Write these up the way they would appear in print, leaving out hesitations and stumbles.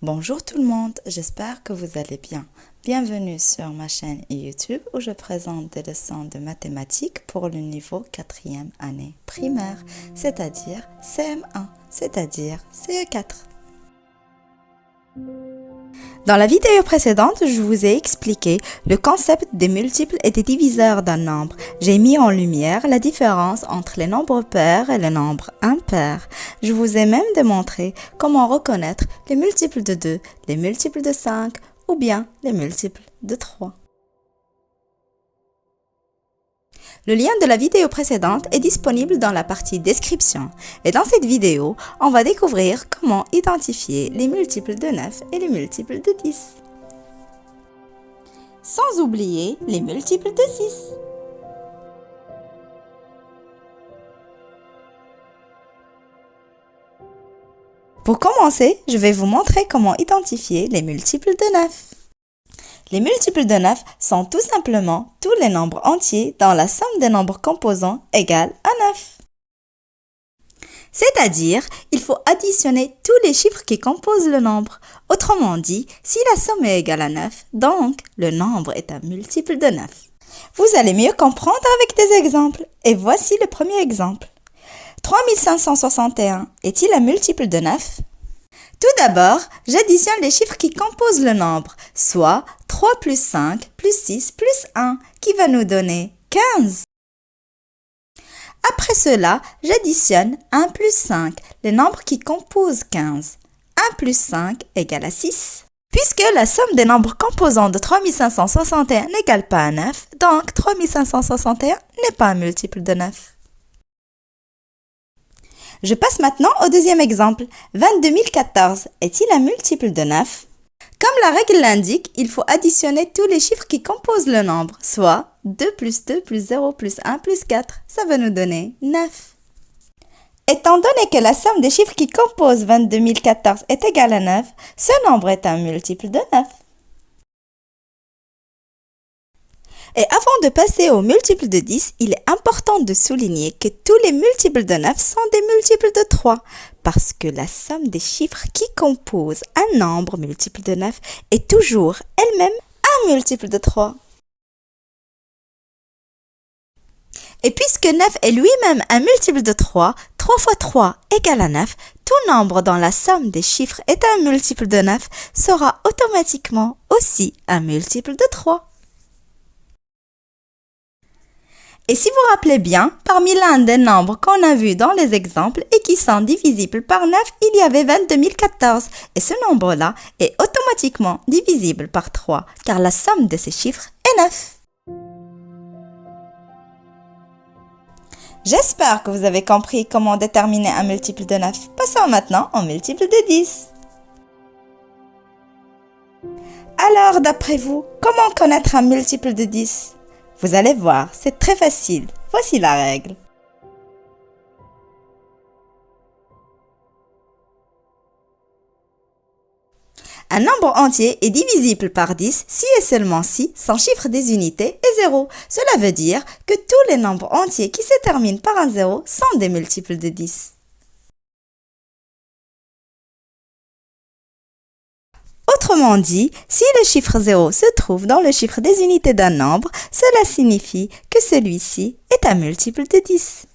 Bonjour tout le monde, j'espère que vous allez bien. Bienvenue sur ma chaîne YouTube où je présente des leçons de mathématiques pour le niveau 4e année primaire, c'est-à-dire CM1, c'est-à-dire CE4. Dans la vidéo précédente, je vous ai expliqué le concept des multiples et des diviseurs d'un nombre. J'ai mis en lumière la différence entre les nombres pairs et les nombres impairs. Je vous ai même démontré comment reconnaître les multiples de 2, les multiples de 5 ou bien les multiples de 3. Le lien de la vidéo précédente est disponible dans la partie description. Et dans cette vidéo, on va découvrir comment identifier les multiples de 9 et les multiples de 10. Sans oublier les multiples de 6. Pour commencer, je vais vous montrer comment identifier les multiples de 9. Les multiples de 9 sont tout simplement tous les nombres entiers dont la somme des nombres composants égale à 9. C'est-à-dire, il faut additionner tous les chiffres qui composent le nombre. Autrement dit, si la somme est égale à 9, donc le nombre est un multiple de 9. Vous allez mieux comprendre avec des exemples. Et voici le premier exemple. 3561 est-il un multiple de 9? Tout d'abord, j'additionne les chiffres qui composent le nombre, soit 3 plus 5 plus 6 plus 1, qui va nous donner 15. Après cela, j'additionne 1 plus 5, les nombres qui composent 15. 1 plus 5 égale à 6. Puisque la somme des nombres composants de 3561 n'égale pas à 9, donc 3561 n'est pas un multiple de 9. Je passe maintenant au deuxième exemple. 22014 est-il un multiple de 9? Comme la règle l'indique, il faut additionner tous les chiffres qui composent le nombre, soit 2 plus 2 plus 0 plus 1 plus 4. Ça va nous donner 9. Étant donné que la somme des chiffres qui composent 22014 est égale à 9, ce nombre est un multiple de 9. Et avant de passer aux multiples de 10, il est important de souligner que tous les multiples de 9 sont des multiples de 3, parce que la somme des chiffres qui composent un nombre multiple de 9 est toujours elle-même un multiple de 3. Et puisque 9 est lui-même un multiple de 3, 3 fois 3 égale à 9, tout nombre dont la somme des chiffres est un multiple de 9 sera automatiquement aussi un multiple de 3. Et si vous rappelez bien, parmi l'un des nombres qu'on a vus dans les exemples et qui sont divisibles par 9, il y avait 22014. Et ce nombre-là est automatiquement divisible par 3, car la somme de ces chiffres est 9. J'espère que vous avez compris comment déterminer un multiple de 9. Passons maintenant au multiple de 10. Alors, d'après vous, comment connaître un multiple de 10? Vous allez voir, c'est très facile. Voici la règle. Un nombre entier est divisible par 10 si et seulement si son chiffre des unités est 0. Cela veut dire que tous les nombres entiers qui se terminent par un 0 sont des multiples de 10. Autrement dit, si le chiffre 0 se trouve dans le chiffre des unités d'un nombre, cela signifie que celui-ci est un multiple de 10.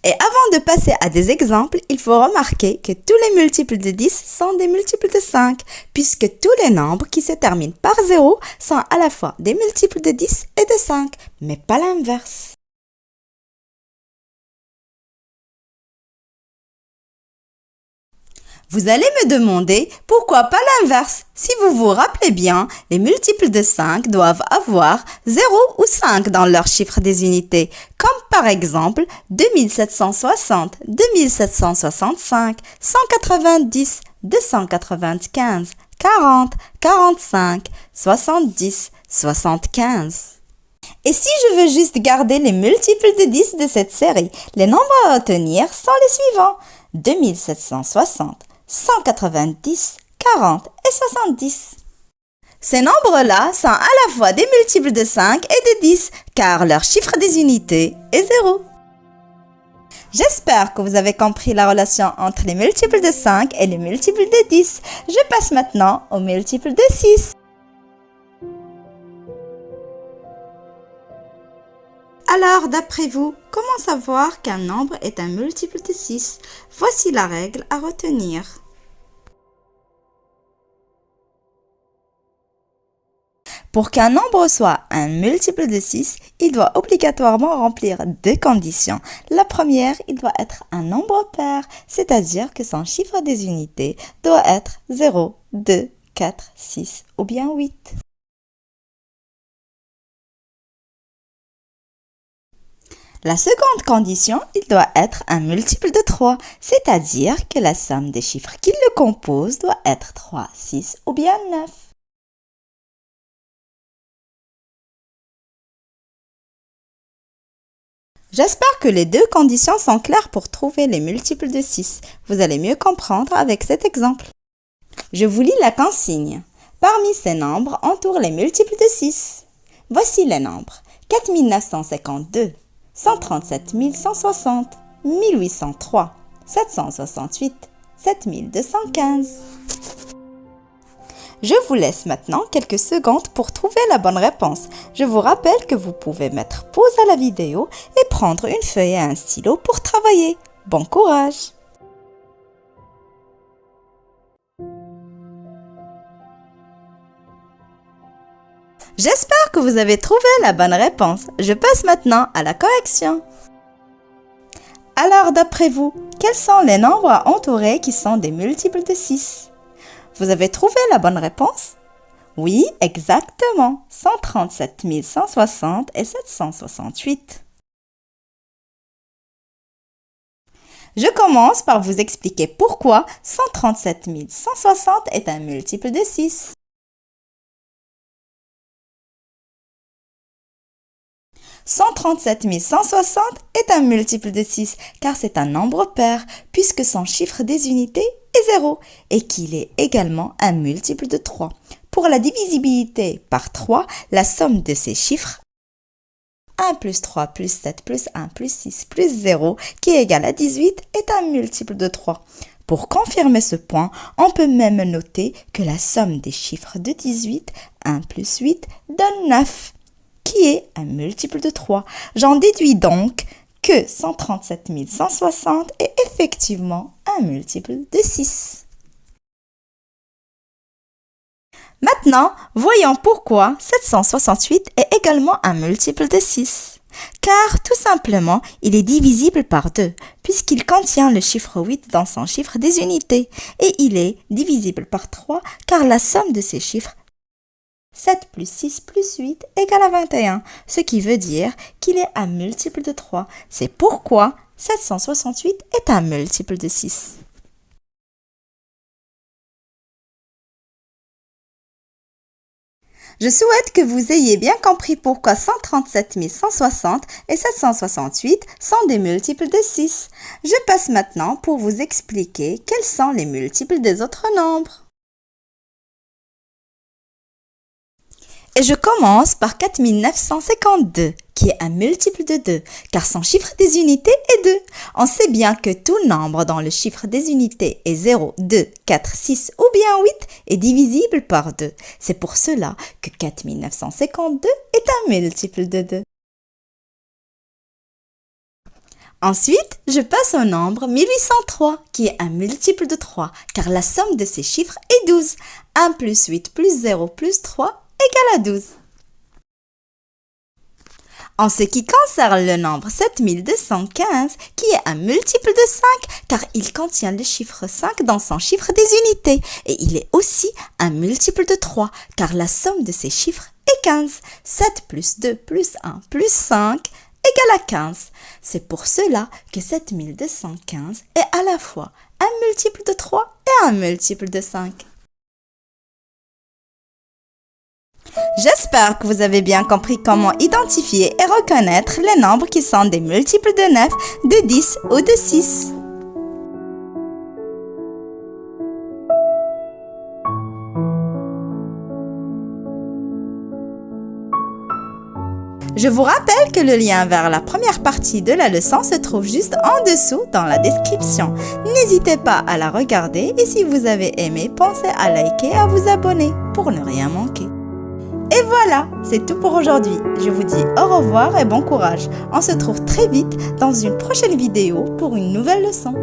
Et avant de passer à des exemples, il faut remarquer que tous les multiples de 10 sont des multiples de 5, puisque tous les nombres qui se terminent par 0 sont à la fois des multiples de 10 et de 5, mais pas l'inverse. Vous allez me demander pourquoi pas l'inverse. Si vous vous rappelez bien, les multiples de 5 doivent avoir 0 ou 5 dans leur chiffre des unités, comme par exemple 2760, 2765, 190, 295, 40, 45, 70, 75. Et si je veux juste garder les multiples de 10 de cette série, les nombres à retenir sont les suivants: 2760, 190, 40 et 70. Ces nombres-là sont à la fois des multiples de 5 et de 10, car leur chiffre des unités est 0. J'espère que vous avez compris la relation entre les multiples de 5 et les multiples de 10. Je passe maintenant aux multiples de 6. Alors, d'après vous, comment savoir qu'un nombre est un multiple de 6? Voici la règle à retenir. Pour qu'un nombre soit un multiple de 6, il doit obligatoirement remplir deux conditions. La première, il doit être un nombre pair, c'est-à-dire que son chiffre des unités doit être 0, 2, 4, 6 ou bien 8. La seconde condition, il doit être un multiple de 3, c'est-à-dire que la somme des chiffres qui le composent doit être 3, 6 ou bien 9. J'espère que les deux conditions sont claires pour trouver les multiples de 6. Vous allez mieux comprendre avec cet exemple. Je vous lis la consigne. Parmi ces nombres, entoure les multiples de 6. Voici les nombres. 4952, 137 160, 1803, 768, 7215. Je vous laisse maintenant quelques secondes pour trouver la bonne réponse. Je vous rappelle que vous pouvez mettre pause à la vidéo et prendre une feuille et un stylo pour travailler. Bon courage! J'espère que vous avez trouvé la bonne réponse. Je passe maintenant à la correction. Alors, d'après vous, quels sont les nombres à entourer qui sont des multiples de 6? Vous avez trouvé la bonne réponse? Oui, exactement, 137 160 et 768. Je commence par vous expliquer pourquoi 137 160 est un multiple de 6. 137 160 est un multiple de 6 car c'est un nombre pair puisque son chiffre des unités est 0 et qu'il est également un multiple de 3. Pour la divisibilité par 3, la somme de ces chiffres 1 plus 3 plus 7 plus 1 plus 6 plus 0 qui est égal à 18 est un multiple de 3. Pour confirmer ce point, on peut même noter que la somme des chiffres de 18, 1 plus 8, donne 9. Qui est un multiple de 3. J'en déduis donc que 137 160 est effectivement un multiple de 6. Maintenant, voyons pourquoi 768 est également un multiple de 6. Car tout simplement, il est divisible par 2, puisqu'il contient le chiffre 8 dans son chiffre des unités, et il est divisible par 3 car la somme de ces chiffres 7 plus 6 plus 8 égale à 21, ce qui veut dire qu'il est un multiple de 3. C'est pourquoi 768 est un multiple de 6. Je souhaite que vous ayez bien compris pourquoi 137 160 et 768 sont des multiples de 6. Je passe maintenant pour vous expliquer quels sont les multiples des autres nombres. Et je commence par 4952, qui est un multiple de 2, car son chiffre des unités est 2. On sait bien que tout nombre dont le chiffre des unités est 0, 2, 4, 6 ou bien 8 est divisible par 2. C'est pour cela que 4952 est un multiple de 2. Ensuite, je passe au nombre 1803, qui est un multiple de 3, car la somme de ces chiffres est 12. 1 plus 8 plus 0 plus 3 égale à 12. En ce qui concerne le nombre 7215, qui est un multiple de 5, car il contient le chiffre 5 dans son chiffre des unités, et il est aussi un multiple de 3, car la somme de ces chiffres est 15. 7 plus 2 plus 1 plus 5 égale à 15. C'est pour cela que 7215 est à la fois un multiple de 3 et un multiple de 5. J'espère que vous avez bien compris comment identifier et reconnaître les nombres qui sont des multiples de 9, de 10 ou de 6. Je vous rappelle que le lien vers la première partie de la leçon se trouve juste en dessous dans la description. N'hésitez pas à la regarder et si vous avez aimé, pensez à liker et à vous abonner pour ne rien manquer. Et voilà, c'est tout pour aujourd'hui. Je vous dis au revoir et bon courage. On se trouve très vite dans une prochaine vidéo pour une nouvelle leçon.